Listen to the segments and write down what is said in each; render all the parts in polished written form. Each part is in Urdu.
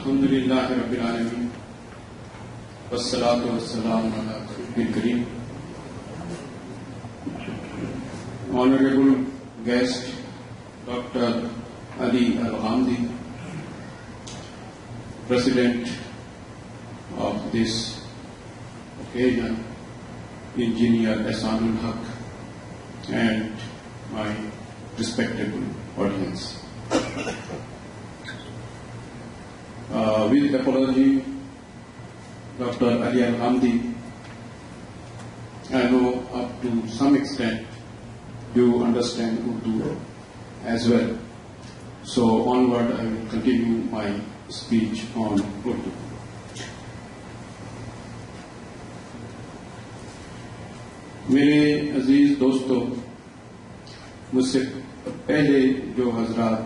الحمد للہ رب العالمین والصلاة والسلام علی رسول کریم. Honorable guest Dr. Ali Al-Ghamdi, President of this occasion, Engineer Ehsanul Haq, and my respectable audience. With apology, Dr. Ali Al-Ghamdi, I know up to some extent you understand Urdu as well. So onward I will continue my speech on Urdu. میرے عزیز دوستو، مجھ سے پہلے جو حضرات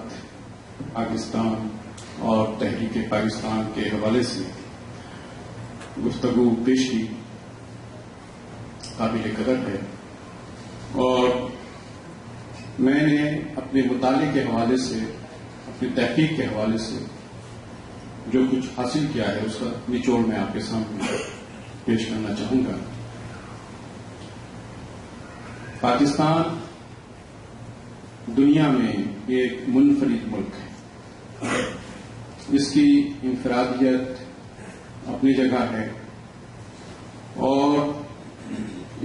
پاکستان اور تحریک پاکستان کے حوالے سے گفتگو پیش کی، قابل قدر ہے، اور میں نے اپنے مطالعے کے حوالے سے، اپنی تحقیق کے حوالے سے جو کچھ حاصل کیا ہے اس کا نچوڑ میں آپ کے سامنے پیش کرنا چاہوں گا. پاکستان دنیا میں ایک منفرد ملک ہے. اس کی انفرادیت اپنی جگہ ہے، اور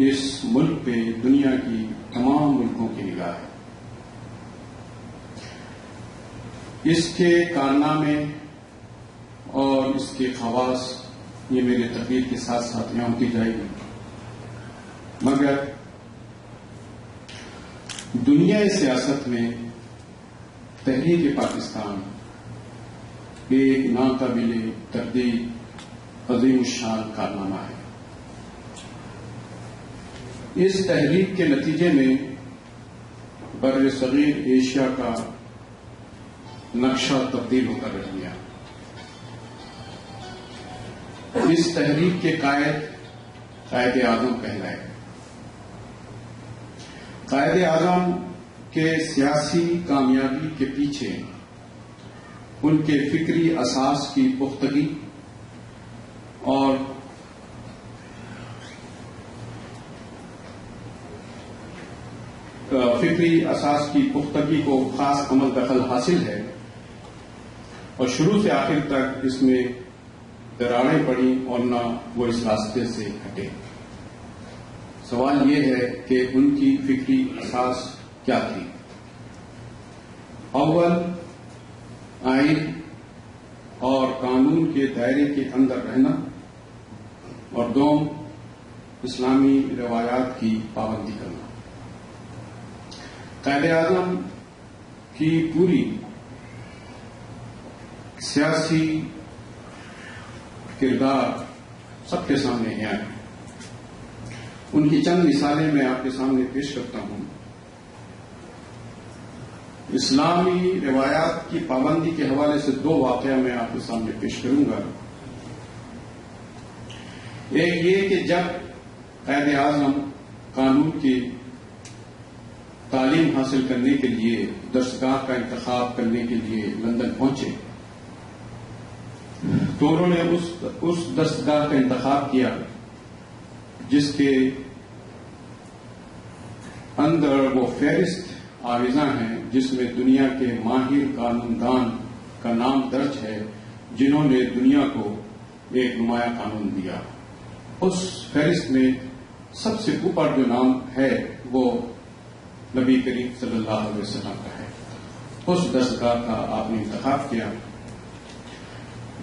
اس ملک پہ دنیا کی تمام ملکوں کی نگاہ ہے. اس کے کارنامے اور اس کے خواص یہ میرے تقریر کے ساتھ ساتھ یہاں ہوتی جائے گی، مگر دنیا سیاست میں تحریک پاکستان ایک ناقابل تردید عظیم الشان کارنامہ ہے. اس تحریک کے نتیجے میں بر صغیر ایشیا کا نقشہ تبدیل ہو کر رہ گیا. اس تحریک کے قائد اعظم کہلائے. قائد اعظم کے سیاسی کامیابی کے پیچھے ان کے فکری اساس کی پختگی اور کو خاص عمل دخل حاصل ہے، اور شروع سے آخر تک اس میں دراڑیں پڑی اور نہ وہ اس راستے سے ہٹے. سوال یہ ہے کہ ان کی فکری اساس کیا تھی؟ اول، آئین اور قانون کے دائرے کے اندر رہنا، اور دوم، اسلامی روایات کی پابندی کرنا. قائد اعظم کی پوری سیاسی کردار سب کے سامنے ہے. ان کی چند مثالیں میں آپ کے سامنے پیش کرتا ہوں. اسلامی روایات کی پابندی کے حوالے سے دو واقعہ میں آپ کے سامنے پیش کروں گا. ایک یہ کہ جب قائد اعظم قانون کی تعلیم حاصل کرنے کے لیے درسگاہ کا انتخاب کرنے کے لیے لندن پہنچے، تو انہوں نے اس درسگاہ کا انتخاب کیا جس کے اندر وہ فہرست آویزاں ہیں جس میں دنیا کے ماہر قانون دان کا نام درج ہے جنہوں نے دنیا کو ایک نمایاں قانون دیا. اس فہرست میں سب سے اوپر جو نام ہے وہ نبی کریم صلی اللہ علیہ وسلم کا ہے. اس درسگاہ کا آپ نے انتخاب کیا.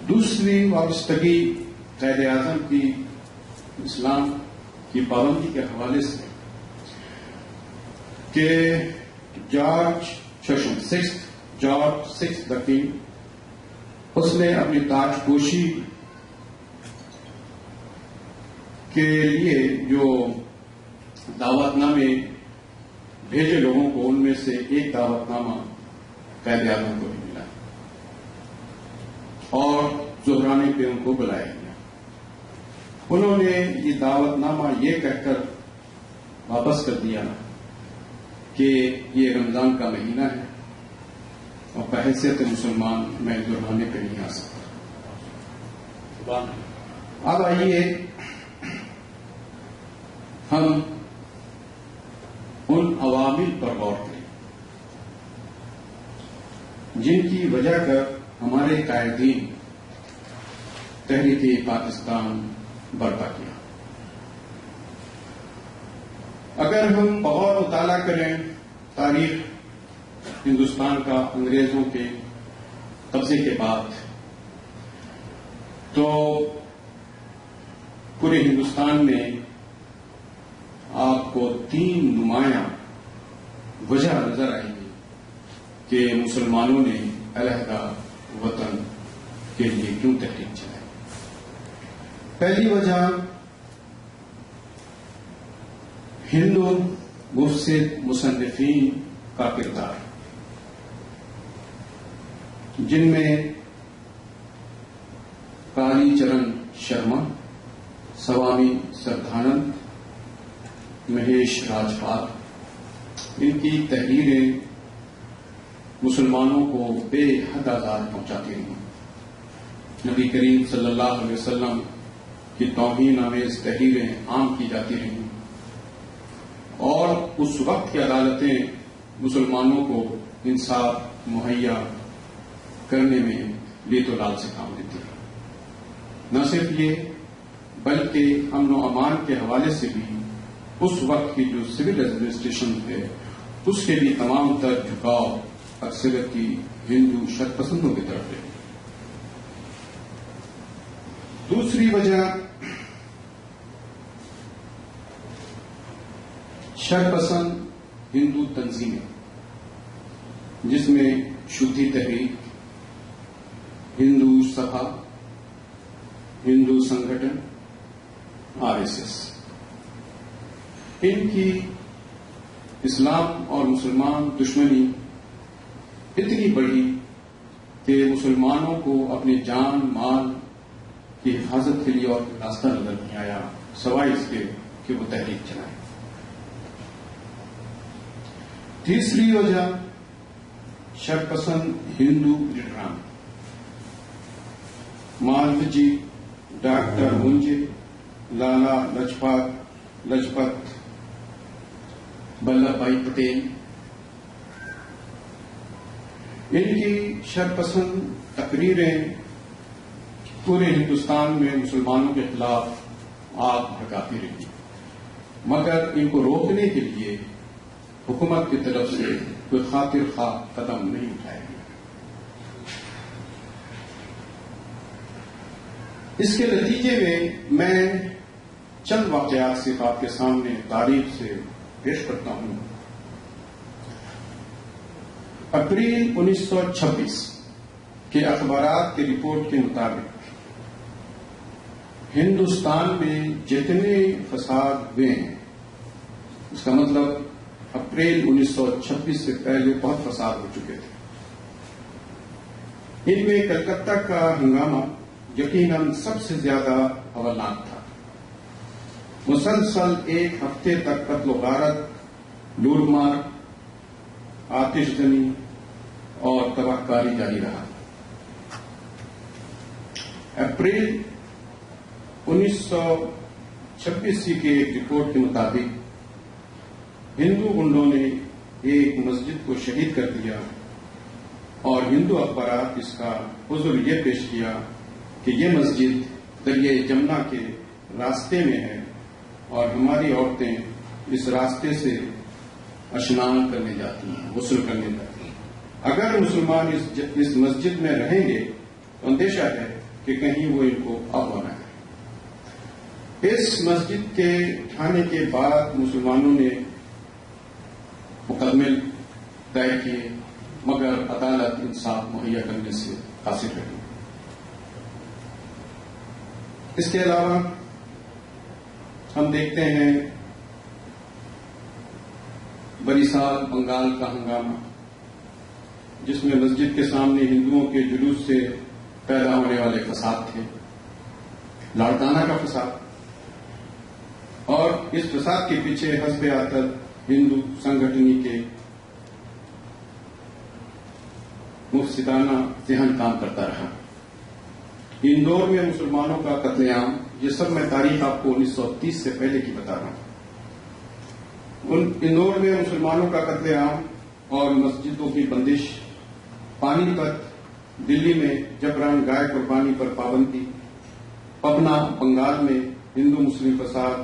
دوسری وابستگی قائد اعظم کی اسلام کی پابندی کے حوالے سے کہ جارج سکس دا کنگ، اس نے اپنی تاج پوشی کے لیے جو دعوت نامے بھیجے لوگوں کو، ان میں سے ایک دعوت نامہ قائد اعظم کو بھی ملا اور زہرانے پہ ان کو بلایا گیا. انہوں نے یہ دعوت نامہ یہ کہہ کر واپس کر دیا کہ یہ رمضان کا مہینہ ہے اور بحیثیت مسلمان میں زہرانے پہ نہیں آ سکتا. اب آئیے ہم ان عوامل پر غور کریں جن کی وجہ کر ہمارے قائدین تحریک پاکستان برپا کیا۔ اگر ہم بغور مطالعہ کریں تاریخ ہندوستان کا انگریزوں کے قبضے کے بعد، تو پورے ہندوستان میں آپ کو 3 نمایاں وجہ نظر آئیں گی کہ مسلمانوں نے علیحدہ وطن کے لیے کیوں تحریک چلائی۔ پہلی وجہ ہندو مفسد مصنفین کا کردار، جن میں کالی چرن شرما، سوامی سردھانند، مہیش راجپال، ان کی تحریریں مسلمانوں کو بے حد آزار پہنچاتی رہیں۔ نبی کریم صلی اللہ علیہ وسلم کی توہین آمیز تحریریں عام کی جاتی رہیں، اور اس وقت کی عدالتیں مسلمانوں کو انصاف مہیا کرنے میں لیت و لال سے کام لیتی ہیں۔ نہ صرف یہ بلکہ امن و امان کے حوالے سے بھی اس وقت کی جو سول ایڈمنسٹریشن ہے اس کے بھی تمام تر جھکاؤ اکثریت کی ہندو شرط پسندوں کی طرف ہے۔ دوسری وجہ شرط پسند ہندو تنظیمیں، جس میں شدھی تحریک، ہندو سبھا، ہندو سنگھٹن، RSS، ان کی اسلام اور مسلمان دشمنی اتنی بڑی کہ مسلمانوں کو اپنی جان مال کی حفاظت کے لیے اور راستہ نظر نہیں آیا سوائے اس کے کہ وہ تحریک چلائیں۔ تیسری وجہ شرپسند ہندو لیڈران، مالوی جی، ڈاکٹر منجے، لالا لجپت بلبھ بھائی پٹیل، ان کی شرپسند تقریریں پورے ہندوستان میں مسلمانوں کے خلاف آگ بھڑکاتی رہی، مگر ان کو روکنے کے لیے حکومت کی طرف سے کوئی خاطر خواہ قدم نہیں اٹھائے گئے۔ اس کے نتیجے میں چند واقعات صرف آپ کے سامنے تاریخ سے پیش کرتا ہوں۔ اپریل 1926 کے اخبارات کی رپورٹ کے مطابق ہندوستان میں جتنے فساد ہوئے ہیں، اس کا مطلب اپریل 1926 سے پہلے بہت فساد ہو چکے تھے۔ ان میں کلکتہ کا ہنگامہ یقیناً سب سے زیادہ ہولناک تھا۔ مسلسل 1 ہفتے تک قتل و غارت، لوٹ مار، آتش زنی اور تباہ کاری جاری رہا۔ اپریل 1926 کی ایک رپورٹ کے مطابق ہندو گنڈوں نے ایک مسجد کو شہید کر دیا، اور ہندو اخبارات اس کا عذر یہ پیش کیا کہ یہ مسجد دریائے جمنا کے راستے میں ہے اور ہماری عورتیں اس راستے سے اشنان کرنے جاتی ہیں، غسل کرنے جاتی ہیں۔ اگر مسلمان اس مسجد میں رہیں گے تو اندیشہ ہے کہ کہیں وہ ان کو اغوا نہ کرے۔ اس مسجد کے ٹھانے کے بعد مسلمانوں نے مقدمے طے کیے، مگر عدالت انصاف مہیا کرنے سے قاصر رہی۔ اس کے علاوہ ہم دیکھتے ہیں بریسال بنگال کا ہنگامہ، جس میں مسجد کے سامنے ہندوؤں کے جلوس سے پیدا ہونے والے فساد تھے، لاڑکانہ کا فساد، اور اس فساد کے پیچھے حزب عدل ہندو سنگھٹنی کے مفسدانہ ذہن کام کرتا رہا۔ اندور میں مسلمانوں کا قتل عام، یہ سب میں تاریخ آپ کو 1930 سے پہلے کی بتا رہا ہوں۔ اندور میں مسلمانوں کا قتل عام اور مسجدوں کی بندش، پانی پت دلی میں جبران گائے قربانی پر پابندی، پبنا بنگال میں ہندو مسلم فساد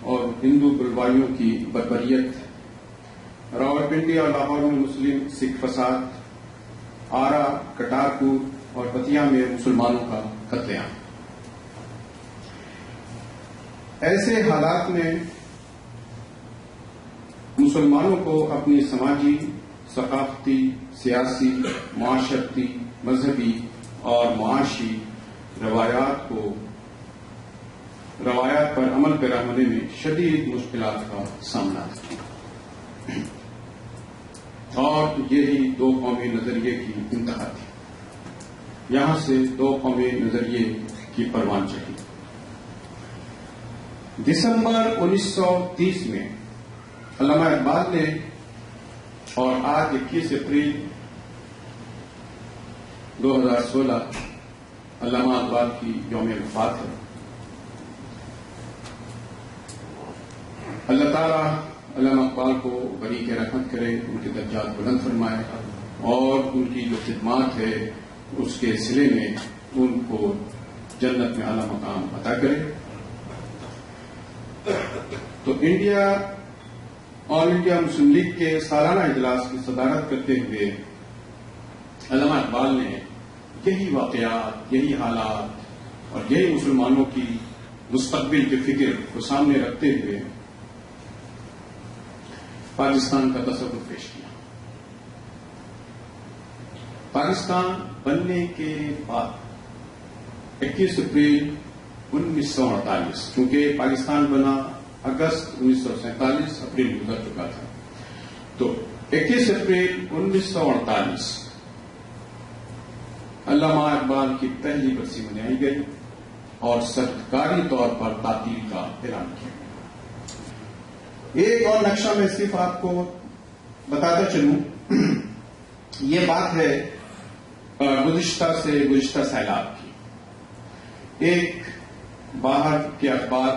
اور ہندو بلوائیوں کی بربریت، راولپنڈی اور لاہور میں مسلم سکھ فساد، آرا، کٹارپور اور بتیا میں مسلمانوں کا قتل عام۔ ایسے حالات میں مسلمانوں کو اپنی سماجی، ثقافتی، سیاسی، معاشرتی، مذہبی اور معاشی روایات پر عمل پیرا ہونے میں شدید مشکلات کا سامنا ہے، اور یہی دو قومی نظریے کی انتہا تھی۔ یہاں سے دو قومی نظریے کی پروان چڑھی۔ دسمبر 1930 میں علامہ اقبال نے، اور آج 21 اپریل 2016 علامہ اقبال کی یوم وفات ہے۔ اللہ تعالیٰ علامہ اقبال کو بری کے رحمت کرے، ان کے درجات بلند فرمائے، اور ان کی جو خدمات ہے اس کے سلے میں ان کو جنت میں اعلیٰ مقام عطا کرے۔ تو آل انڈیا مسلم لیگ کے سالانہ اجلاس کی صدارت کرتے ہوئے علامہ اقبال نے یہی واقعات، یہی حالات اور یہی مسلمانوں کی مستقبل کی فکر کو سامنے رکھتے ہوئے پاکستان کا تصور پیش کیا۔ پاکستان بننے کے بعد 21 اپریل 1948، چونکہ پاکستان بنا اگست 1947، اپریل گزر چکا تھا، تو 21 اپریل 1948 علامہ اقبال کی پہلی برسی منائی گئی اور سرکاری طور پر تعطیل کا اعلان کیا۔ ایک اور نقشہ میں صرف آپ کو بتاتا چلوں، یہ بات ہے گزشتہ سیلاب کی۔ ایک باہر کے اخبار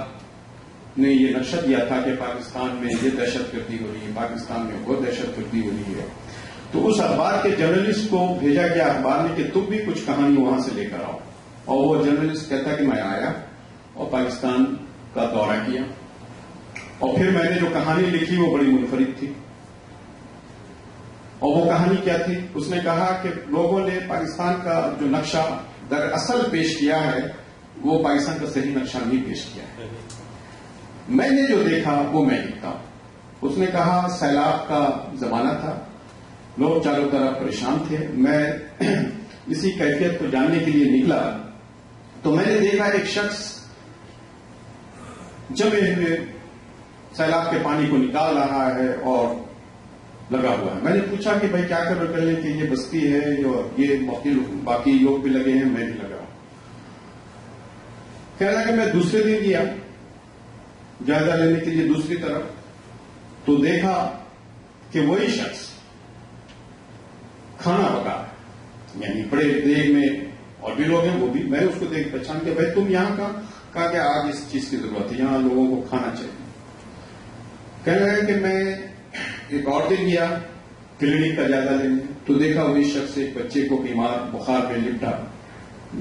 نے یہ نقشہ دیا تھا کہ پاکستان میں یہ دہشت گردی ہو رہی ہے، پاکستان میں وہ دہشت گردی ہو رہی ہے، تو اس اخبار کے جرنلسٹ کو بھیجا گیا اخبار نے کہ تم بھی کچھ کہانی وہاں سے لے کر آؤ، اور وہ جرنلسٹ کہتا کہ میں آیا اور پاکستان کا دورہ کیا، اور پھر میں نے جو کہانی لکھی وہ بڑی منفرد تھی۔ اور وہ کہانی کیا تھی؟ اس نے کہا کہ لوگوں نے پاکستان کا جو نقشہ دراصل پیش کیا ہے وہ پاکستان کا صحیح نقشہ نہیں پیش کیا ہے، میں نے جو دیکھا وہ میں لکھتا ہوں۔ اس نے کہا سیلاب کا زمانہ تھا، لوگ چاروں طرف پریشان تھے، میں اسی کیفیت کو جاننے کے لیے نکلا تو میں نے دیکھا ایک شخص جمے ہوئے سیلاب کے پانی کو نکال رہا ہے اور لگا ہوا ہے۔ میں نے پوچھا کہ بھائی کیا کر رہے ہیں؟ کہ یہ بستی ہے، یہ باقی لوگ بھی لگے ہیں، میں بھی لگا ہوں۔ کہہ رہا کہ میں دوسرے دن گیا جائزہ لینے کے لیے دوسری طرف، تو دیکھا کہ وہی شخص کھانا پکا ہے، یعنی بڑے دیگ میں، اور بھی لوگ ہیں وہ بھی، میں نے اس کو دیکھ پہچان کیا، بھائی تم یہاں کا؟ کہا کہ آج اس چیز کی ضرورت ہے، یہاں لوگوں کو کھانا چاہیے۔ کہہ رہا ہے کہ میں ایک اور دن گیا کلینک کا جائزہ لینے، تو دیکھا وہی شخص ایک بچے کو بیمار بخار میں لپٹا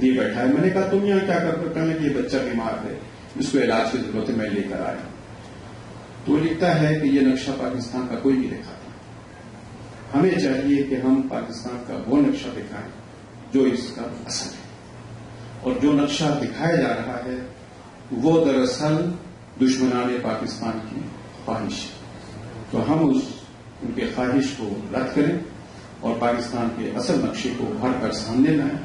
دیے بیٹھا ہے۔ میں نے کہا تم یہاں کیا کرتے ہو؟ کہنے لگے یہ بچہ بیمار ہے، اس کو علاج کی ضرورت ہے، میں لے کر آیا۔ تو لکھتا ہے کہ یہ نقشہ پاکستان کا کوئی نہیں دکھاتا، ہمیں چاہیے کہ ہم پاکستان کا وہ نقشہ دکھائیں جو اس کا اصل ہے، اور جو نقشہ دکھایا جا رہا ہے وہ دراصل دشمنان پاکستان کی خواہش ہے۔ تو ہم ان کی خواہش کو رد کریں اور پاکستان کے اصل نقشے کو بھر کر سامنے لائیں۔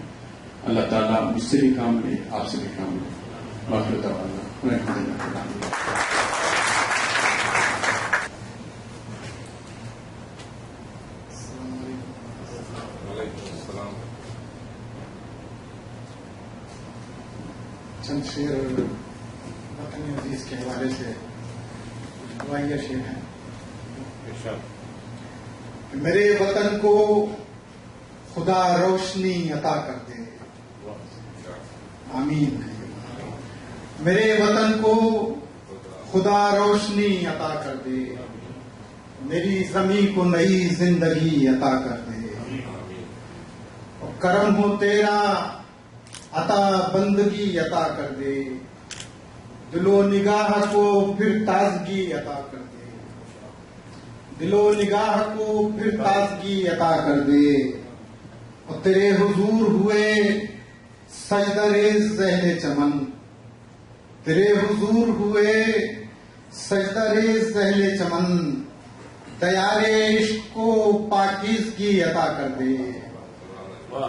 اللہ تعالیٰ مجھ سے بھی کام لے، آپ سے بھی کام لے۔ آخر دعوانا چند شعر وطن عزیز کے حوالے سے دعائیہ شعر ہیں۔ میرے وطن کو خدا روشنی عطا کر دے، آمین. میرے وطن کو خدا روشنی عطا کر دے، میری زمین کو نئی زندگی عطا کر دے. اور کرم ہو تیرا عطا بندگی عطا کر دے، دل و نگاہ کو پھر تازگی عطا کر دے، دل و نگاہ کو پھر تازگی عطا کر دے. اور تیرے حضور ہوئے سجدہ ریز اہل چمن، تیرے حضور ہوئے سجدہ ریز اہل چمن، دیار عشق کو پاکیزگی عطا کر دے،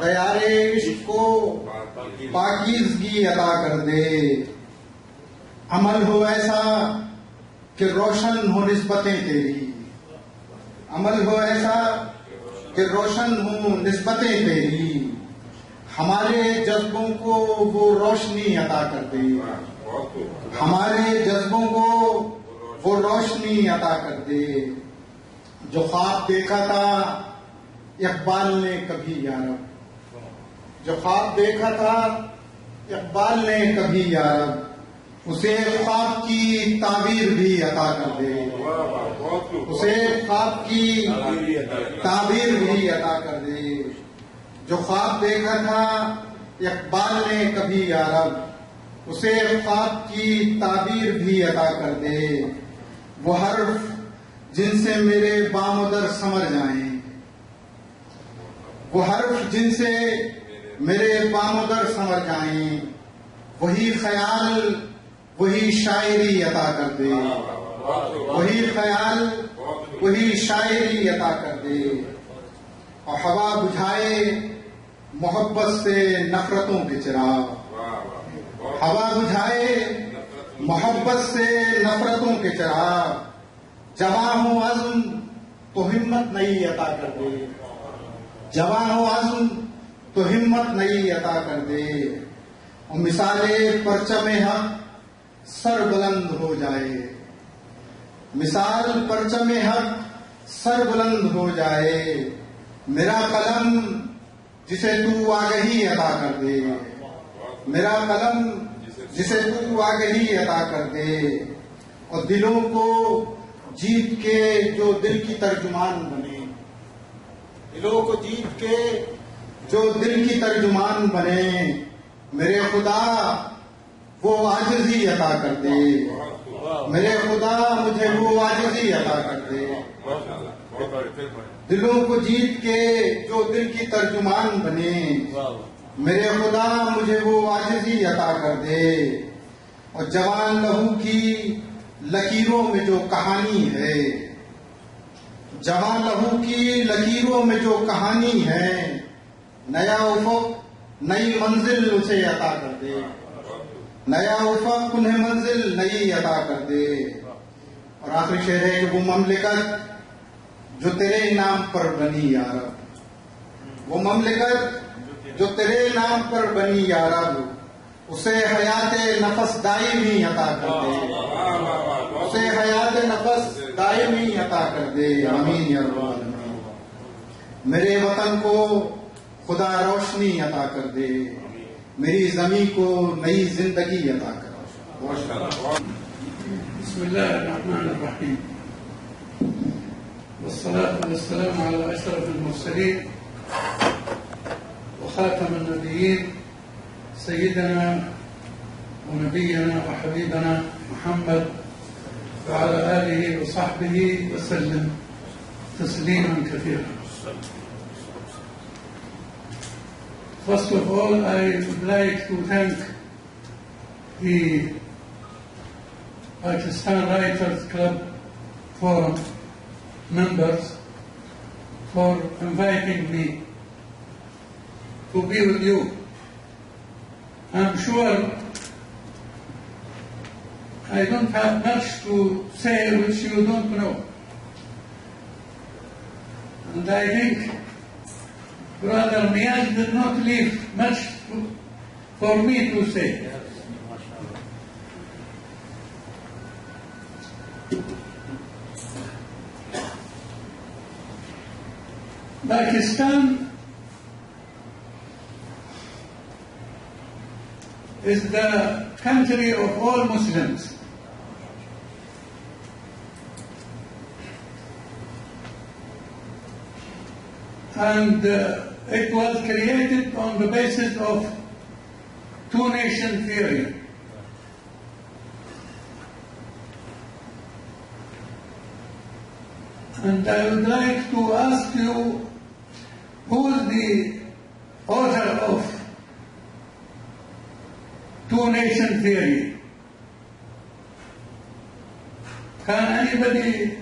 دیار عشق کو پاکیزگی عطا کر دے. عمل ہو ایسا کہ روشن ہو نسبتیں تیری، عمل ہو ایسا کہ روشن ہو نسبتیں تیری، ہمارے جذبوں کو وہ روشنی عطا کر دے، ہمارے جذبوں کو وہ روشنی عطا کر دے. جو خواب دیکھا تھا اقبال نے کبھی یارب، جو خواب دیکھا تھا اقبال نے کبھی یارب، اسے خواب کی تعبیر بھی عطا کر دے، اسے خواب کی تعبیر بھی عطا کر دے. جو خواب دیکھا تھا اقبال نے کبھی یارب، اسے خواب کی تعبیر بھی عطا کر دے. وہ حرف جن سے میرے بام و در سمر جائیں، وہ حرف جن سے میرے بام و در سمر جائیں، وہی خیال وہی شاعری عطا کر دے، وہی خیال وہی شاعری عطا کر دے. اور ہوا بجھائے محبت سے نفرتوں کے چراغ، ہوا بجھائے محبت سے نفرتوں کے چراغ. جواں ہو عزم تو ہمت نئی عطا کر دے، جواں ہو عزم تو ہمت نئی عطا کر دے. اور مثال پرچم حق سر بلند ہو جائے، مثال پرچم حق سر بلند ہو جائے. میرا قلم جسے تو آگہی عطا کر دے، میرا قلم جسے تو آگہی عطا کر دے. اور دلوں کو جیت کے جو دل کی ترجمان بنے، دلوں کو جیت کے جو دل کی ترجمان بنے. میرے خدا وہ عاجزی عطا کر دے، میرے خدا مجھے وہ عاجزی عطا کر دے. دلوں کو جیت کے جو دل کی ترجمان بنے، میرے خدا مجھے وہ عاجزی عطا کر دے. اور جوان لہو کی لکیروں میں جو کہانی ہے، جوان لہو کی لکیروں میں جو کہانی ہے، نیا افق نئی منزل اسے عطا کر دے، نیا افق انہیں منزل نئی عطا کر دے. اور آخری شعر ہے کہ وہ مملکت جو تیرے نام پر بنی یا رب، وہ مملکت جو تیرے نام پر بنی یا رب، اسے حیات نفس دائمی عطا کر دے، اسے حیات نفس دائمی عطا کر دے. آمین یا رب العالمین. میرے وطن کو خدا روشنی عطا کر دے، میری زمین کو نئی زندگی عطا کر. بسم اللہ الرحمن الرحیم، والصلاة والسلام على أشرف المرسلين وخاتم النبيين سيدنا ونبينا وحبيبنا محمد وعلى آله وصحبه وسلم تسليما كثيرا. First of all, I would like to thank the Pakistan Writers Club Forum members for inviting me to be with you. I'm sure I don't have much to say which you don't know. And I think Brother Niyaz did not leave much for me to say. Pakistan is the country of all Muslims. And it was created on the basis of two-nation theory. And I would like to ask you, who is the author of two-nation theory? Can anybody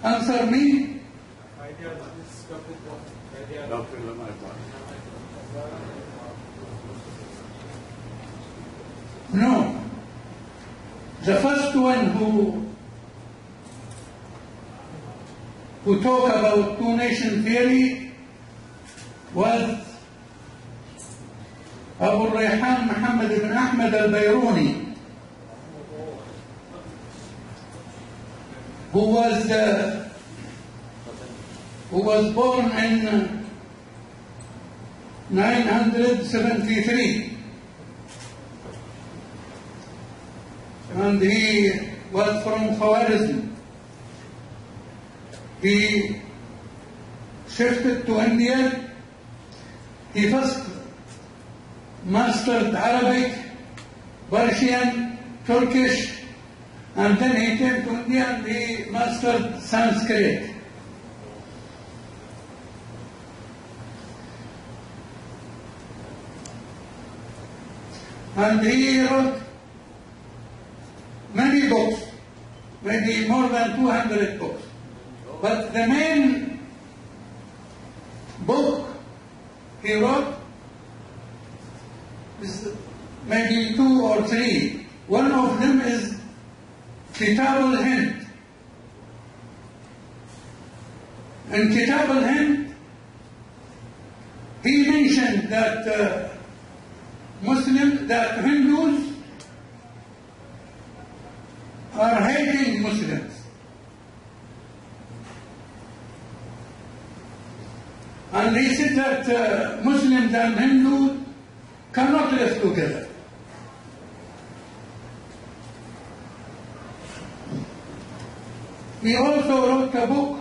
answer me? Dr. Lamar Iqbal. No. The first one who talked about two-nation theory was Abu Rayhan Muhammad ibn Ahmad al-Bayruni, who was born in 973, and he was from Khawarizm. He shifted to India. He first mastered Arabic, Persian, Turkish, and then he came to India and he mastered Sanskrit. And he wrote many books, maybe more than 200 books. But the main book he wrote is maybe 2 or 3. One of them is Kitab al-Hind. In Kitab al-Hind, he mentioned that that Hindus are hating Muslims. And he said that Muslims and Hindus cannot live together. He also wrote a book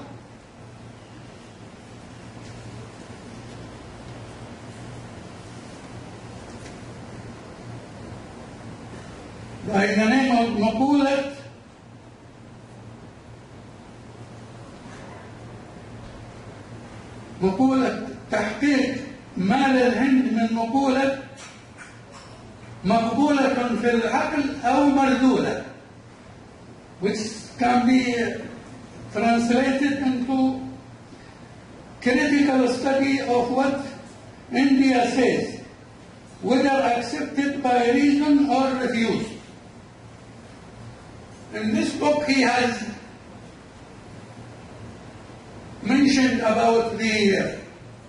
by the name of مقولة تحقيق مال الهند من مقبولة في العقل أو مردودة, which can be translated into critical study of what India says, whether accepted by reason or refused. In this book he has mentioned about the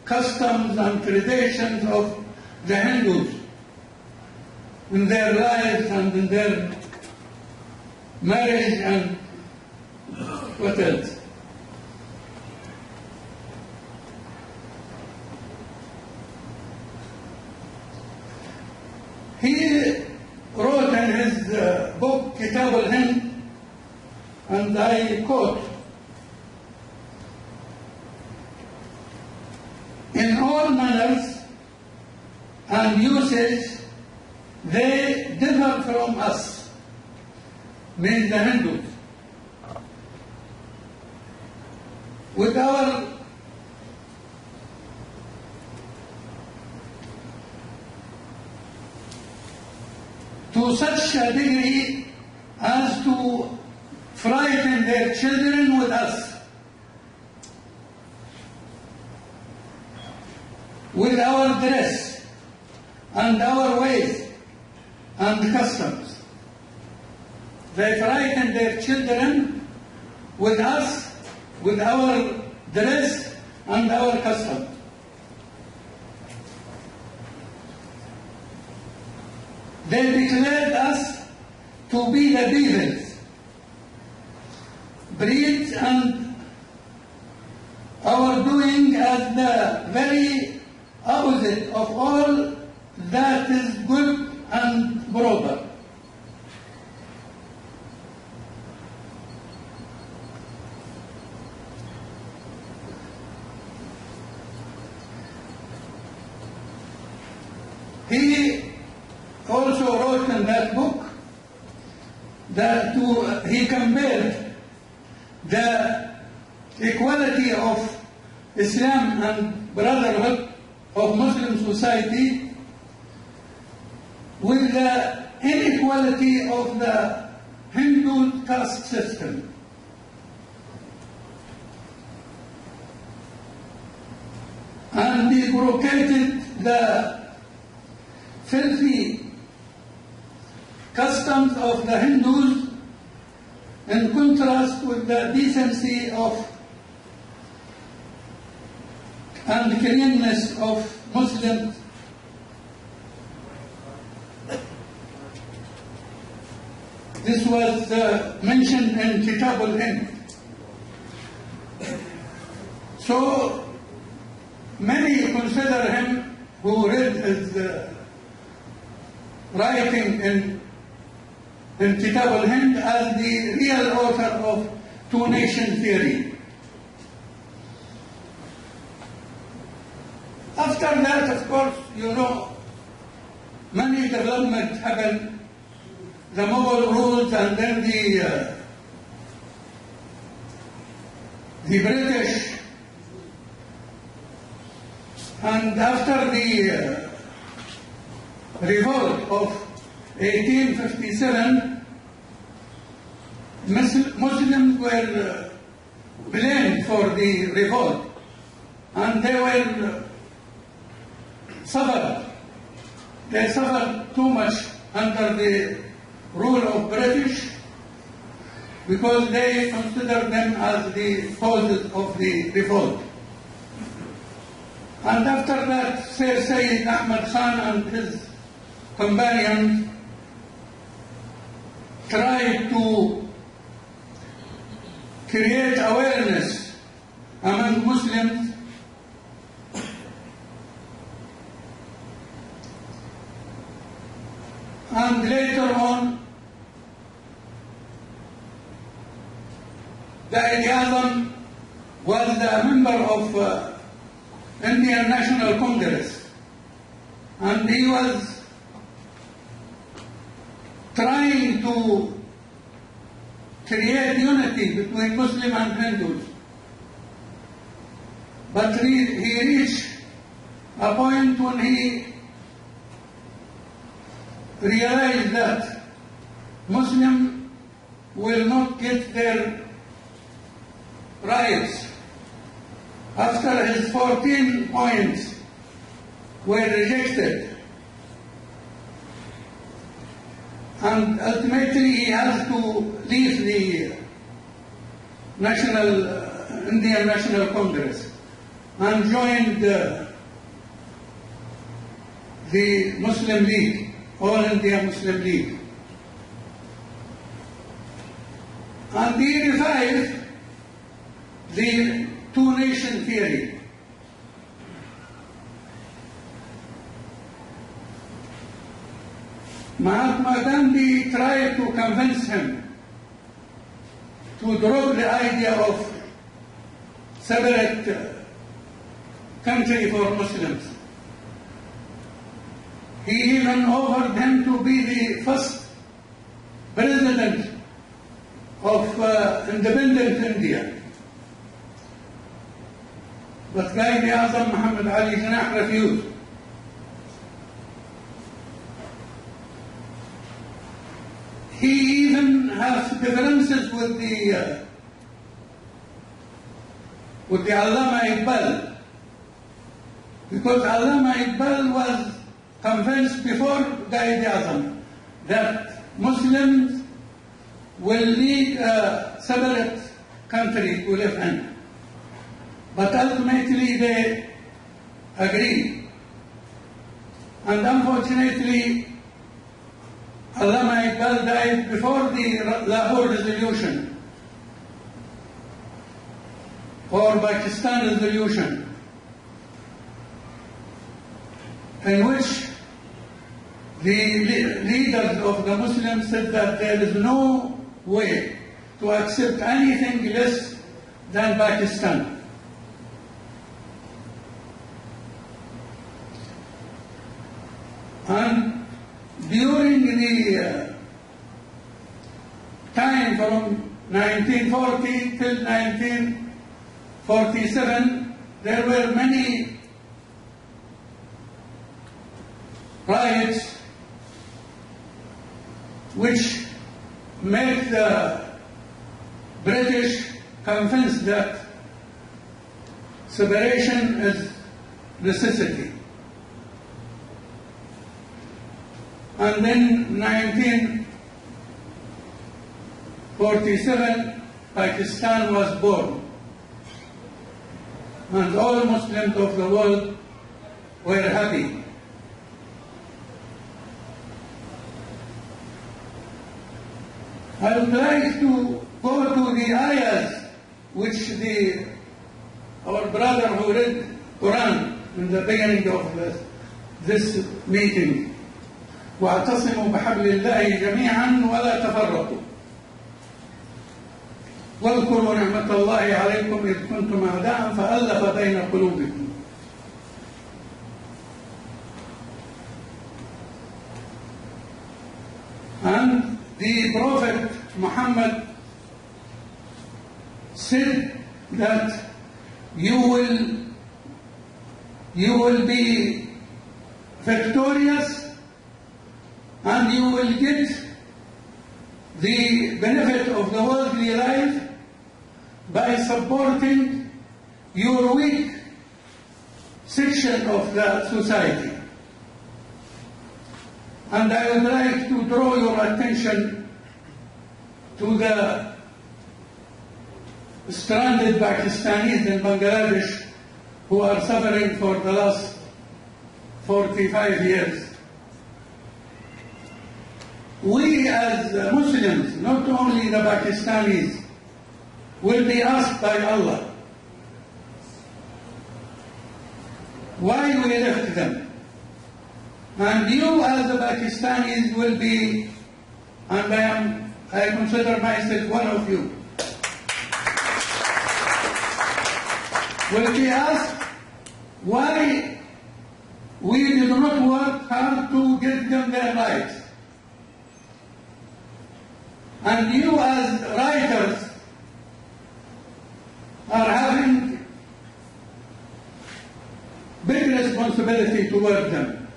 customs and traditions of the Hindus in their lives and in their marriage and what else. He wrote in his book Kitab al-Hind, and I quote, "In all manners and usage, they differ from us," means the Hindus. "With our to such a degree as to frighten their children with us, with our dress and our ways and customs. They frighten their children with us, with our dress and our customs. They declared us to be the devils, breeds, and our doing as the very opposite of all that is good and broader. He also wrote in that book that he compared the equality of Islam and brotherhood of Muslim society with the inequality of the Hindu caste system. And he deprecated the filthy customs of the Hindus in contrast with the decency of and cleanliness of Muslims. This was mentioned in Kitab al-Hind. So many consider him, who read his writing in Kitab al-Hind, as the real author of two-nation theory. After that, of course, you know, many developments happened. The Mughal rules, and then the British, and after the revolt of 1857, Muslims were blamed for the revolt, and they were suffered. They suffered too much under the rule of British because they considered them as the causes of the revolt. And after that, Sayyid Ahmad Khan and his companions tried to create awareness among Muslims and later on Qaid Azam was a member of Indian National Congress, and he was trying to create unity between Muslim and Hindus. But he reached a point when he realized that Muslims will not get their rights. After his 14 points were rejected, and ultimately he has to leave the Indian National Congress and joined the Muslim League, All India Muslim League. And he revived the two-nation theory. Mahatma Gandhi tried to convince him to drop the idea of separate country for Muslims. He even offered him to be the first president of independent India. But Qaid Azam Muhammad Ali Jinnah refused. He even has differences with the Allama Iqbal, because Allama Iqbal was convinced before Qaid Azam that Muslims will need a separate country to live in. But ultimately they agreed. And unfortunately, Allama Iqbal died before the Lahore Resolution or Pakistan Resolution, in which the leaders of the Muslims said that there is no way to accept anything less than Pakistan. And during the time from 1940 till 1947, there were many riots which made the British convinced that separation is necessity. And then 1947, Pakistan was born. And all Muslims of the world were happy. I would like to go to the ayahs which our brother who read Quran in the beginning of this meeting. واعتصموا بحبل الله جميعا ولا تفرقوا واذكروا نعمة الله عليكم إذ كنتم أعداء فألف بين قلوبكم. And the Prophet Muhammad said that you will be victorious and you will get the benefit of the worldly life by supporting your weak section of the society. And I would like to draw your attention to the stranded Pakistanis in Bangladesh who are suffering for the last 45 years. We as Muslims, not only the Pakistanis, will be asked by Allah why we left them. And you as the Pakistanis will be, and I consider myself one of you, will be asked why we did not work hard to give them their rights. And you as writers are having big responsibility toward them.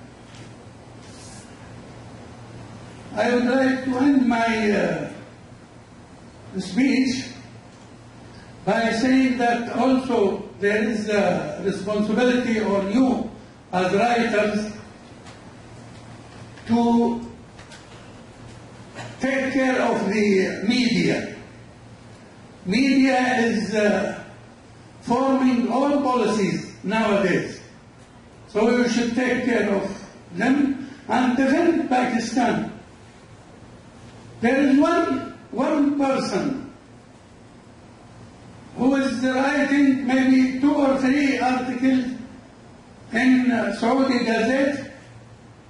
I would like to end my speech by saying that also there is a responsibility on you as writers to take care of the media. Media is forming all policies nowadays. So we should take care of them and defend Pakistan. There is one person who is writing maybe 2 or 3 articles in Saudi Gazette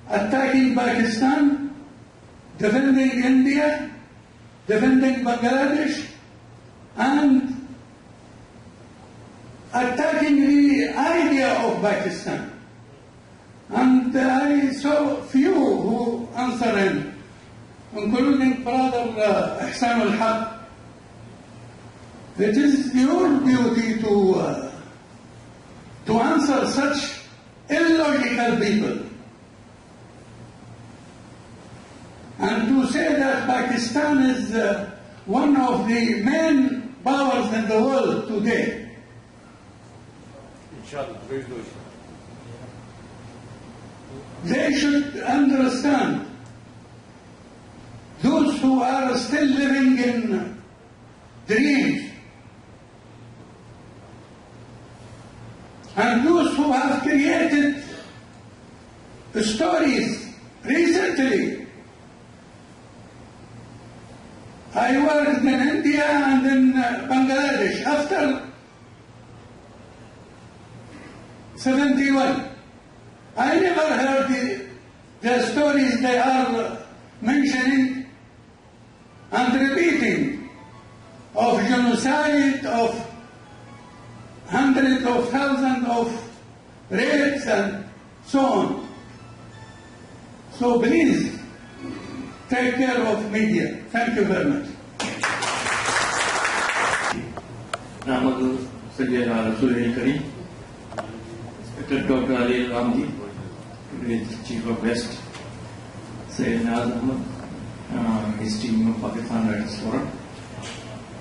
attacking Pakistan, defending India, defending Bangladesh, and attacking the idea of Pakistan. And I saw few who answered him, including Brother Ihsan al-Haq. It is your duty to answer such illogical people. And to say that Pakistan is one of the main powers in the world today. They should understand, those who are still living in dreams, and those who have created stories recently. I worked in India and in Bangladesh after 71. I never heard the stories they are mentioning and repeating of genocide, of hundreds of thousands of rapes and so on. So please take care of media. Thank you very much. Namastu Sayyidina Rasulul Kareem, Inspector Dr. Ali Ramji, today's Chief of West, Sayyid Naz Ahmad, his team of Pakistan Writers Forum,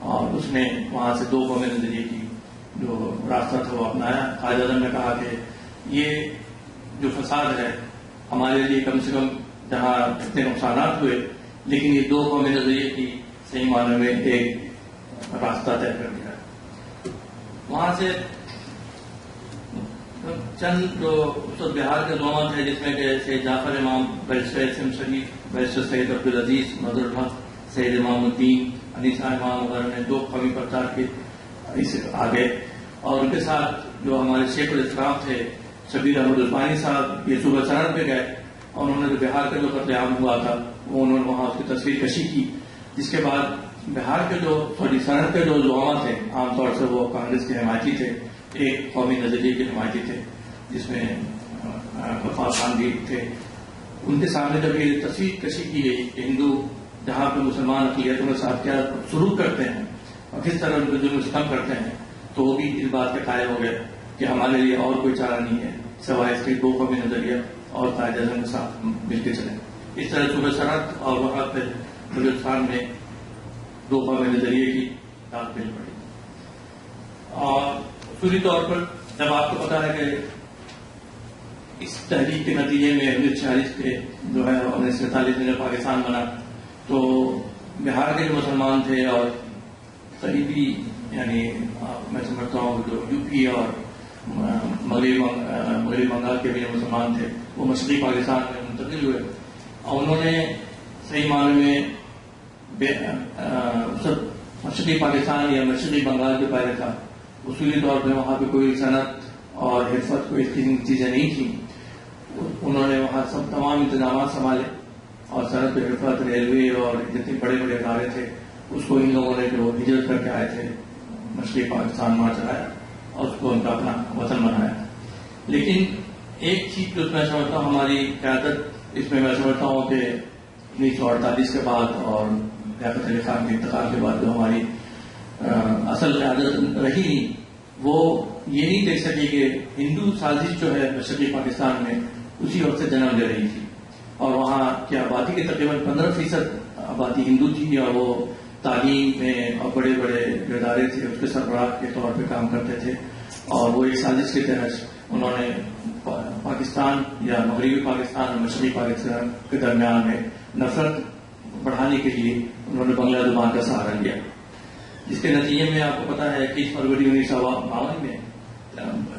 اور اس نے وہاں سے 2 قومی نظریے کی جو راستہ تھا وہ اپنایا. قائد اعظم نے کہا کہ یہ جو فساد ہے ہمارے لیے کم سے کم جہاں اتنے نقصانات ہوئے لیکن یہ 2 قومی نظریے کی صحیح معنی میں ایک راستہ طے کر دیا. وہاں سے چند جو اس وقت بہار کے زعما تھے جس میں کہ سید جعفر امام, بیرسٹر اسم شریف, بیرسٹر سید عبدالعزیز, نظر الحق, سید امام الدین, انیسہ امام وغیرہ نے 2 قومی پرچار کے اس آگے, اور ان کے ساتھ جو ہمارے شیخ الاسلام تھے شبیر احمد عثمانی صاحب یہ صوبہ سرحد پہ گئے اور انہوں نے جو بہار کا جو قتل عام ہوا تھا وہ انہوں نے وہاں اس کی تصویر کشی کی, جس کے بعد بہار کے جو سرحد کے جو زعما تھے عام طور سے وہ کانگریس کے حمایتی تھے, ایک قومی نظریے کے حمایتی تھے جس میں غفار خان بھی تھے. ان کے سامنے جب یہ تصویر کشی کی گئی کہ ہندو جہاں پہ مسلمان اقلیتوں کے ساتھ کیا سلوک کرتے ہیں اور کس طرح ان کو ظلم ستم کرتے ہیں, تو وہ بھی اس بات کے قائل ہو گئے کہ ہمارے لیے اور کوئی چارہ نہیں ہے سوائے اس کے 2 قومی نظریہ اور قائد اعظم کے ساتھ مل کے چلیں. اس طرح صوبہ سرحد اور وہاں پہ بلوچستان میں 2 قومی نظریے کی بات مل پڑی. اور اصولی طور پر جب آپ کو پتا ہے کہ اس تحریک کے نتیجے میں 1946 کے جو ہے 1947 میں پاکستان بنا تو بہار کے جو مسلمان تھے اور قریبی یعنی میں سمجھتا ہوں جو یو پی اور مغربی بنگال کے بھی جو مسلمان تھے وہ مشرقی پاکستان میں منتقل ہوئے اور انہوں نے صحیح معنی میں مشرقی پاکستان یا مشرقی بنگال کے پہلے تھا. اصولی طور پہ وہاں پہ کوئی صنعت اور حرفت کوئی چیزیں نہیں تھیں. انہوں نے وہاں سب تمام انتظامات سنبھالے اور صنعت حرفت ریلوے اور جتنے بڑے بڑے ادارے تھے اس کو ان لوگوں نے جو ہجرت کر کے آئے تھے مشرقی پاکستان وہاں چلایا اور اس کو ان کا اپنا وطن بنایا. لیکن ایک چیز جو میں سمجھتا ہوں ہماری قیادت اس میں سمجھتا ہوں کہ 1948 کے بعد اور لیاقت علی خان کے انتقال کے بعد جو ہماری اصل قیادت رہی نہیں وہ یہ نہیں دیکھ سکی کہ ہندو سازش جو ہے مشرقی پاکستان میں اسی وقت سے جنم لے رہی تھی اور وہاں کی آبادی کے تقریباً 15% آبادی ہندو تھی اور وہ تعلیم میں اور بڑے بڑے جو ادارے تھے اس کے سربراہ کے طور پہ کام کرتے تھے اور وہ ایک سازش کے تحت انہوں نے پاکستان یا مغربی پاکستان اور مشرقی پاکستان کے درمیان میں نفرت بڑھانے کے لیے انہوں نے بنگلہ زبان کا سہارا لیا جس کے نتیجے میں آپ کو پتا ہے 21 فروری 1952 میں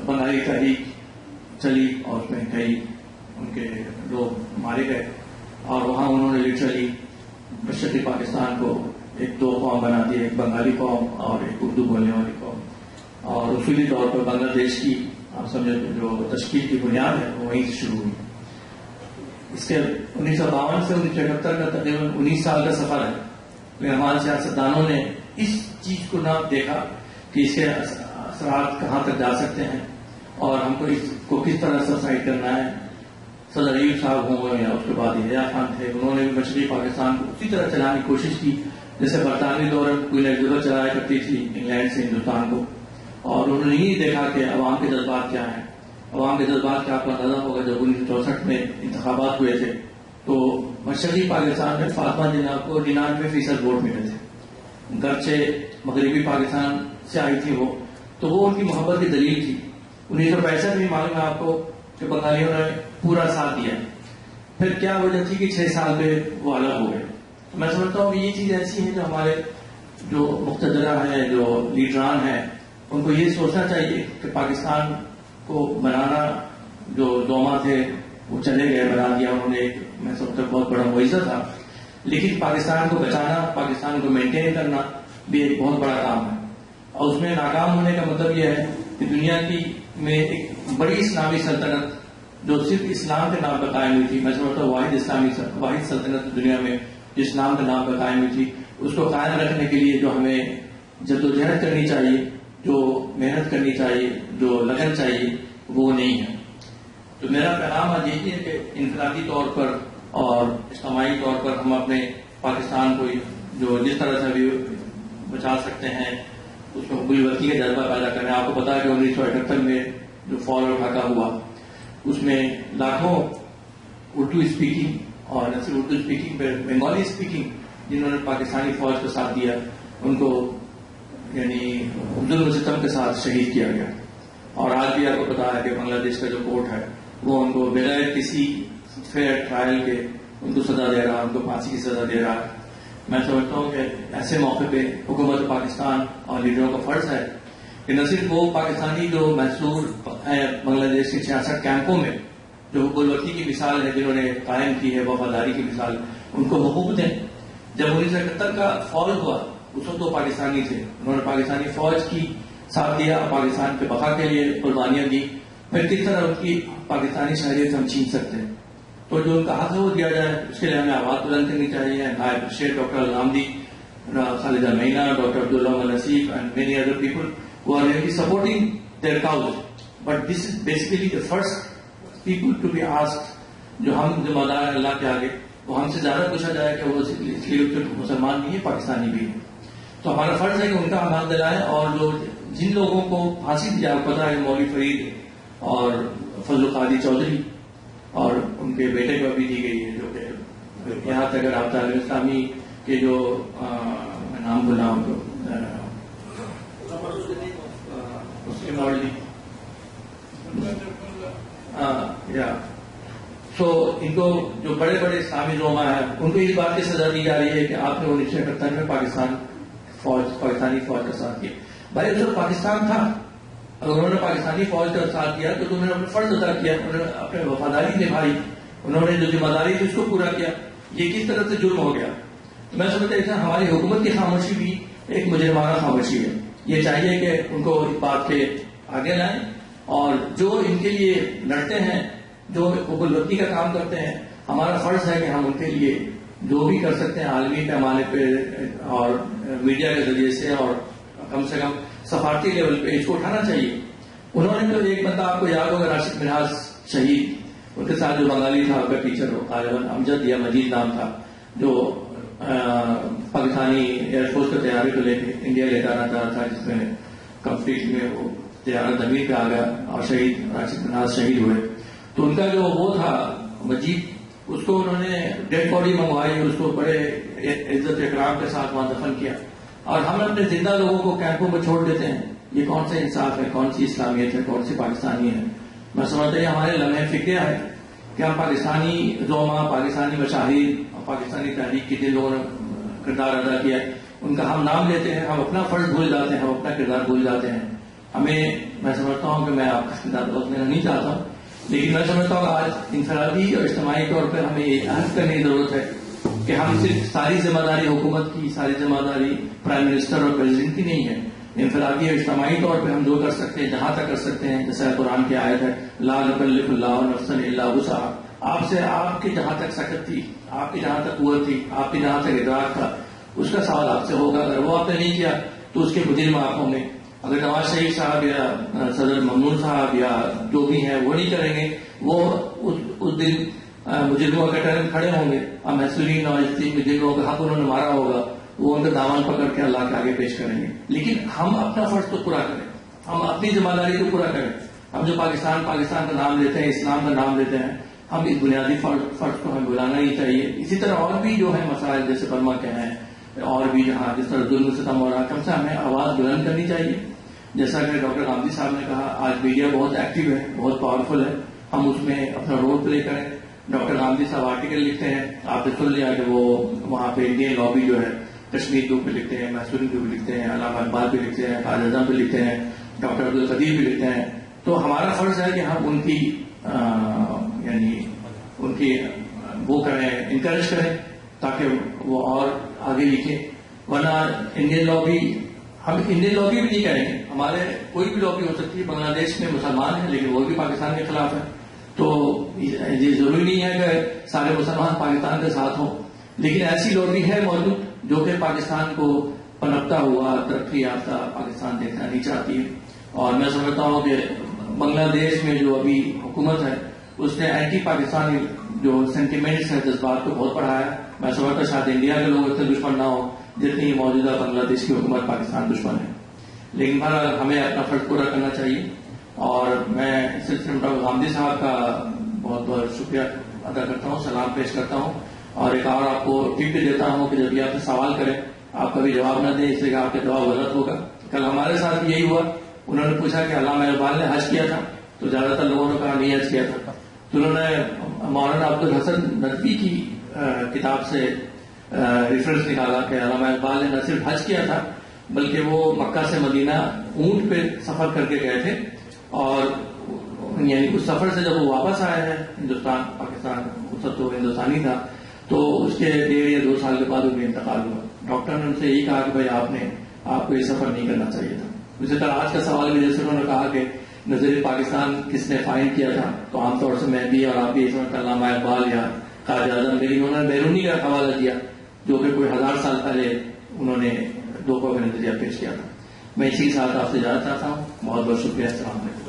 بنگالی تحریک چلی اور اس میں کئی ان کے لوگ مارے گئے اور وہاں انہوں نے لٹرلی مشرقی پاکستان کو ایک 2 قوم بنا دی, ایک بنگالی قوم اور ایک اردو بولنے والی قوم. اور اصولی طور پر بنگلہ دیش کی آپ سمجھے جو تشکیل کی بنیاد ہے وہ وہیں سے شروع ہوئی. اس کے 1952 سے 1971 کا تقریباً 19 سال کا سفر ہے. لیکن ہمارے سیاستدانوں نے اس چیز کو نہ دیکھا کہ اس کے اثرات کہاں تک جا سکتے ہیں اور ہم کو اس کو کس طرح سبسائڈ کرنا ہے. صدر ایوب صاحب ہوں یا اس کے بعد یحییٰ خان تھے, انہوں نے بھی مشرقی پاکستان کو اسی طرح چلانے کی کوشش کی جیسے برطانوی دور میں کوئی ایگزیبٹ چلایا کرتی تھی انگلینڈ سے ہندوستان کو, اور انہوں نے یہ دیکھا کہ عوام کے جذبات کیا ہیں. عوام کے جذبات کا آپ کو اندازہ ہوگا جب 1964 میں انتخابات ہوئے تھے تو مشرقی پاکستان میں فاطمہ جناح کو 99% ووٹ ملے تھے, گرچہ مغربی پاکستان سے آئی تھی وہ, تو وہ ان کی محبت کی دلیل تھی. 1965 میں معلوم ہے آپ کو کہ بنگالیوں نے پورا ساتھ دیا. پھر کیا وجہ تھی کہ 6 سال پہ وہ الگ ہو گئے. تو میں سمجھتا ہوں کہ یہ چیز ایسی ہے جو ہمارے جو مقتدرہ ہیں جو لیڈران ہیں ان کو یہ سوچنا چاہیے کہ پاکستان کو بنانا جو دوما تھے وہ چلے گئے, بنا دیا انہوں نے, ایک میں سمجھتا ہوں بہت بڑا معجزہ تھا, لیکن پاکستان کو بچانا, پاکستان کو مینٹین کرنا بھی ایک بہت بڑا کام ہے. اور اس میں ناکام ہونے کا مطلب یہ ہے کہ دنیا کی میں ایک بڑی اسلامی سلطنت جو صرف اسلام کے نام پر قائم ہوئی تھی, میں سمجھتا ہوں واحد سلطنت دنیا میں جو اسلام کے نام پر قائم ہوئی تھی, اس کو قائم رکھنے کے لیے جو ہمیں جدوجہد کرنی چاہیے, جو محنت کرنی چاہیے, جو لگن چاہیے, وہ نہیں ہے. تو میرا پیغام آج یہی ہے کہ انفرادی طور پر اور اجتماعی طور پر ہم اپنے پاکستان کو جو جس طرح سے بھی بچا سکتے ہیں اس میں حقوقی ورزی کا جذبہ پیدا کریں. آپ کو پتا ہے کہ 1978 میں جو فال اور ڈھاکہ ہوا اس میں لاکھوں اردو اسپیکنگ اور نہ صرف اردو اسپیکنگ پہ بنگالی اسپیکنگ جنہوں نے پاکستانی فوج کا ساتھ دیا ان کو یعنی ظلم ستم کے ساتھ شہید کیا گیا. اور آج بھی آپ کو پتا ہے کہ بنگلہ دیش کا جو کورٹ ہے وہ ان کو بغیر کسی فیئر ٹرائل کے ان کو سزا دے رہا ہے, ان کو پھانسی کی سزا دے رہا ہے. میں سمجھتا ہوں کہ ایسے موقع پہ حکومت پاکستان اور لیڈروں کا فرض ہے کہ نہ صرف وہ پاکستانی جو محصور ہیں بنگلہ دیش کے 66 کیمپوں میں جو حب الوطنی کی مثال ہے, جنہوں نے قائم کی ہے وفاداری کی مثال, ان کو حقوق دیں. جب 1971 کا فال ہوا اس وقت وہ پاکستانی تھے, انہوں نے پاکستانی فوج کی ساتھ دیا, پاکستان کے بقا کے لیے قربانیاں دی. پھر کس طرح ان کی پاکستانی شہریت ہم چھین سکتے ہیں؟ تو جو ان کا حق ہے وہ دیا جائے, اس کے لیے ہمیں آواز بلند کرنی چاہیے. نائب شیخ doctor Alghamdi, Khalida Mina, doctor Abdullah Nasif and many other people who are really supporting their cause. But this is basically the first people to be asked, جو ہم ذمہ دار ہیں اللہ کے آگے, وہ ہم سے زیادہ پوچھا جائے کہ وہ اس لیے مسلمان نہیں ہے, پاکستانی بھی ہے. تو ہمارا فرض ہے کہ ان کا امان دلائیں. اور جو جن لوگوں کو پھانسی دی آپ پتا ہے, مولوی فرید اور فضل القادری چودھری اور ان کے بیٹے کو بھی دی گئی ہے, جو کہ یہاں تک اگر آپ تعلیم اسلامی کے جو میں نام بولا ہوں تو سو ان کو جو بڑے بڑے اسلامی رہنما ہیں ان کو اس بات کی سزا دی جا رہی ہے کہ آپ نے 1971 میں پاکستانی فوج کا ساتھ کیا. بھائی جو پاکستان تھا, اگر انہوں نے پاکستانی فوج کا ساتھ کیا تو انہوں نے اپنا فرض ادا کیا, انہوں نے اپنے وفاداری نبھائی, انہوں نے جو ذمہ داری تھی اس کو پورا کیا. یہ کس طرح سے جرم ہو گیا؟ میں سمجھتا ہوں ہماری حکومت کی خاموشی بھی ایک مجرمانہ خاموشی ہے. یہ چاہیے کہ ان کو اس بات کے آگے لائیں, اور جو ان کے لیے لڑتے ہیں, جو حب الوطنی کا کام کرتے ہیں, ہمارا فرض ہے کہ ہم ان کے لیے جو بھی کر سکتے ہیں عالمی پیمانے پہ اور میڈیا کے ذریعے سے اور کم سے کم سفارتی لیول پہ اس کو اٹھانا چاہیے. انہوں نے تو ایک بندہ آپ کو یاد ہوگا, راشد منہاز شہید, ان کے ساتھ جو بنگالی تھا, ان کا ٹیچر غالباً امجد یا مجید نام تھا, جو پاکستانی ایئر فورس کا تیاری کو لے کے انڈیا لے جانا چاہ رہا تھا, جس میں کنفلکٹ میں وہ تیارہ زمین پہ آ گیا اور شہید راشد منہاز شہید ہوئے. تو ان کا جو وہ تھا مجید, اس کو انہوں نے ڈیڈ باڈی منگوائی, اس کو بڑے عزت اکرام کے ساتھ وہاں دفن کیا. اور ہم اپنے زندہ لوگوں کو کیمپوں میں چھوڑ دیتے ہیں. یہ کون سا انصاف ہے, کون سی اسلامیت ہے, کون سی پاکستانی ہے؟ میں سمجھتا ہوں ہمارے لمحے فکر ہے کہ ہم پاکستانی رہنما, پاکستانی مشاہیر اور پاکستانی تحریک کے جن لوگوں نے کردار ادا کیا ہے ان کا ہم نام لیتے ہیں, ہم اپنا فرض بھول جاتے ہیں, ہم اپنا کردار بھول جاتے ہیں. میں سمجھتا ہوں کہ میں آپ کا کردار بہت لینا نہیں چاہتا ہوں, لیکن میں سمجھتا ہوں کہ آج انفرادی اور اجتماعی طور پر ہمیں یہ عہد کرنے کی ضرورت ہے کہ ہم صرف ساری ذمہ داری حکومت کی, ساری ذمہ داری پرائم منسٹر اور پریزیڈنٹ کی نہیں ہے. انفرادی اور اجتماعی طور پہ ہم جو کر سکتے ہیں, جہاں تک کر سکتے ہیں, جیسے قرآن کی آیت ہے لا یکلف اللہ نفسا الا وسعہا, آپ سے آپ کی جہاں تک سکت تھی, آپ کی جہاں تک قوت تھی, آپ کی جہاں تک ادراک تھا, اس کا سوال آپ سے ہوگا. اگر وہ آپ نے نہیں کیا تو اس کے مجرم آپ ہوں گے. اگر نواز شریف صاحب یا صدر ممنون صاحب یا جو بھی ہیں وہ نہیں کریں گے, وہ اس دن مجرموں کے ٹرم کھڑے ہوں گے. اور محصولین اور مجرموں کا حق انہوں نے مارا ہوگا, وہ ان کا دامن پکڑ کے اللہ کے آگے پیش کریں گے. لیکن ہم اپنا فرض تو پورا کریں, ہم اپنی ذمہ داری کو پورا کریں. ہم جو پاکستان کا نام لیتے ہیں, اسلام کا نام لیتے ہیں, ہم اس بنیادی فرض کو ہمیں بلانا ہی چاہیے. اسی طرح اور بھی جو ہے مسائل جیسے برما کے ہیں, اور بھی جہاں جس طرح ظلم ستم ہو رہا, کم سے ہمیں آواز بلند کرنی چاہیے. جیسا کہ ڈاکٹر غامدی صاحب نے کہا, آج میڈیا بہت ایکٹیو ہے, بہت پاورفل ہے, ہم اس میں اپنا رول پلے کریں. ڈاکٹر غامدی صاحب آرٹیکل لکھتے ہیں, آپ نے سن لیا کہ وہ وہاں پہ انڈین لابی جو ہے کشمیر کے اوپر لکھتے ہیں, محسوری کے اوپر لکھتے ہیں, علامہ اقبال پہ لکھتے ہیں, قائد اعظم پہ لکھتے ہیں, ڈاکٹر عبدالقدیر بھی لکھتے ہیں. تو ہمارا فرض ہے کہ ہم ان کی یعنی ان کی وہ کریں, انکریج کریں تاکہ وہ اور آگے لکھیں. ورنہ انڈین لابی, ہم انڈین لابی بھی نہیں کہیں گے, ہمارے کوئی بھی لابی ہو سکتی ہے. بنگلہ دیش میں مسلمان ہیں لیکن وہ بھی پاکستان کے خلاف ہیں, تو یہ ضروری نہیں ہے کہ سارے مسلمان پاکستان کے ساتھ ہوں, لیکن ایسی لابی ہے موجود جو کہ پاکستان کو پنپتا ہوا ترقی یافتہ پاکستان دیکھنا نہیں چاہتی ہے. اور میں سمجھتا ہوں کہ بنگلہ دیش میں جو ابھی حکومت ہے اس نے اینٹی پاکستانی جو سینٹیمنٹس ہیں, جذبات کو بہت بڑھایا ہے. میں سمجھتا شاید انڈیا کے لوگ اتنے دشمن نہ ہوں جتنی موجودہ بنگلہ دیش کی حکومت پاکستان دشمن ہے. لیکن بہرحال ہمیں اپنا فرض پورا کرنا چاہیے. اور میں اس سلسلے میں ڈاکٹر غامدی صاحب کا بہت بہت شکریہ ادا کرتا ہوں, سلام پیش کرتا ہوں. اور ایک اور آپ کو ٹپ بھی دیتا ہوں کہ جب بھی آپ سے سوال کریں آپ کبھی جواب نہ دیں, اس لیے کہ آپ کا جواب غلط ہوگا. کل ہمارے ساتھ یہی ہوا. انہوں نے پوچھا کہ علامہ اقبال نے حج کیا تھا؟ تو زیادہ تر لوگوں نے کہا نہیں حج کیا تھا. تو انہوں نے مولانا عبدالحسن ندوی کی کتاب سے ریفرنس نکالا کہ علامہ اقبال نے نہ صرف حج کیا تھا بلکہ وہ مکہ سے مدینہ اونٹ پہ سفر کر کے گئے تھے، اور یعنی اس سفر سے جب وہ واپس آئے ہیں ہندوستان، پاکستان اس وقت تو ہندوستانی تھا، تو اس کے 1.5 یا 2 سال کے بعد ان کا انتقال ہوا. ڈاکٹر نے ان سے یہی کہا کہ بھائی آپ کو یہ سفر نہیں کرنا چاہیے تھا. اسی طرح آج کا سوال بھی جیسے انہوں نے کہا کہ نظیر پاکستان کس نے فائنڈ کیا تھا، تو عام طور سے میں بھی اور آپ بھی اس وقت علامہ اقبال یا قائد اعظم، لیکن انہوں نے بیرونی کا حوالہ دیا جو کہ کوئی 1000 سال پہلے انہوں نے 2 کا نظریہ پیش کیا تھا. میں اسی کے ساتھ آپ سے اجازت چاہتا ہوں. بہت بہت شکریہ. السلام علیکم.